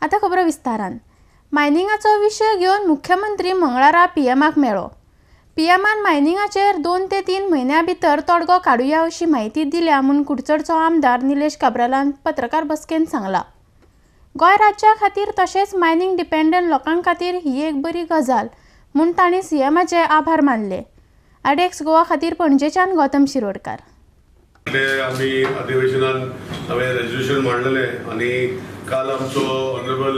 आता खबर विस्तारान। मायनिंगाचो विशय घेवन मुख्यमंत्री मंगळारा पीएमाक मेळ्ळो। पीएमान मायनिंगाचेर 2 ते 3 म्हयन्यां भितर तोडगो काडुया अशी माहिती दिल्या म्हूण कुडचडचो आमदार निलेश काब्रालान पत्रकार बसकेंत सांगला। गोंय राज्या खातीर तशेंच मायनिंग डिपेंडंट लोकां खातीर ही एक बरी गजाल म्हूण तांणी सीएमाचे आभार मानले। आडेक्स गोवा खातीर पणजेच्यान गौतम शिरोडकार। आम्ही अधिवेशनात नवे रेजोल्यूशन मांडलेले आणि काल आमचो ऑनरेबल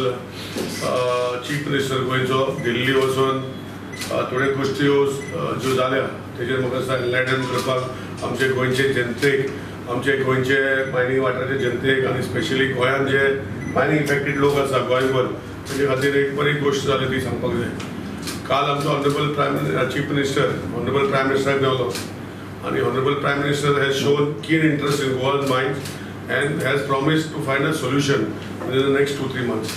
चीफ मिनिस्टर गोयचो दिल्ली वचून थोडे गोष्टी ज्यो जाल्या तेजेर म्हाका एनलायटन करपाक आमचे गोंयचे जनतेक आमचे गोंयचे मायनिंग वाठाराचे जनतेक आणि स्पेशली गोंयांत जे मायनिंग इफेक्टेड लोक आसा गोंयभर तेजे खातीर एक बरी गोष्ट जाली ती सांगपाक जाय। काल आमचो honourable chief minister honourable prime मिनिस्टराक मेळ्ळो and the Honorable Prime Minister has shown keen interest in Goa's mines and has promised to find a solution within the next 2-3 months.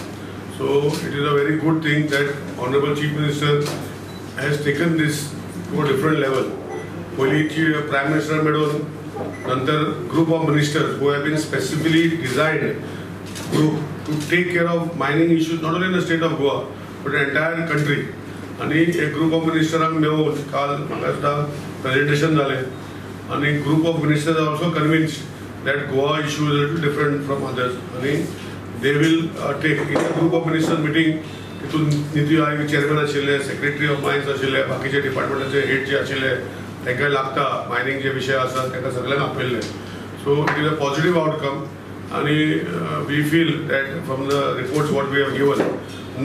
So it is a very good thing that Honorable Chief Minister has taken this to a different level. पहिली Prime Minister मेळून नंतर group of ministers who have been specifically designed to take care of mining issues not only in the state of Goa but the entire country. आणि एक group of मिनिस्टरांक मेळून काल म्हाका presentation जालें आणि group of ministers are also convinced that Goa issue is little different from others आणि they will take in a group of ministers meeting तितून नीती आयोग चेअरमॅन आशिल्ले, सेक्रेटरी ऑफ मायन्स आशिल्ले, बाकीचे डिपार्टमेंटाचे हेड जे आशिल्ले तांकां लागता मायनिंग जे विशय आसा तांकां सगळ्यांक आपयल्ले। So it is a positive outcome आणि we feel that from the reports what we have given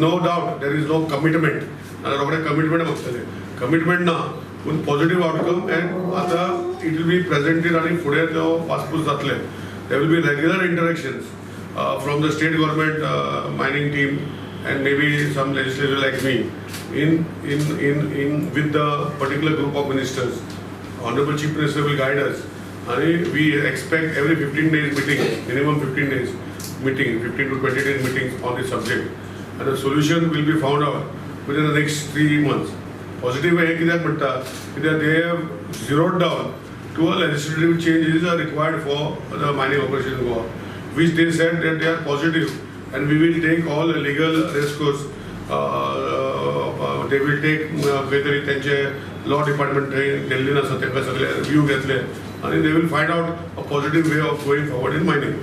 no doubt there is no commitment रोखडे कमिटमेंट मागतले कमिटमेंट ना पूण पॉझिटिव्ह आउटकम एंड आता इट विल बी प्रेजेंटेड आणि फुडें तो पासपूस जातले। There will be regular interactions from the state government mining team and maybe some legislator like me in with the particular group of ministers. Honorable Chief Minister will guide us and we expect every 15 days meeting, minimum 15 days meeting, 15 to 20 days meetings on this subject and a solution will be found out within the next 3 months. Positive way कित्याक म्हणटा कित्याक they have zeroed down to a legislative changes are required for the mining operation in Goa, which they said that they are positive and we will take all legal recourse. They will take whether त्यांचे law department दिल्लीन आसा तांकां सगळे review घेतले and they will find out a positive way of going forward in mining.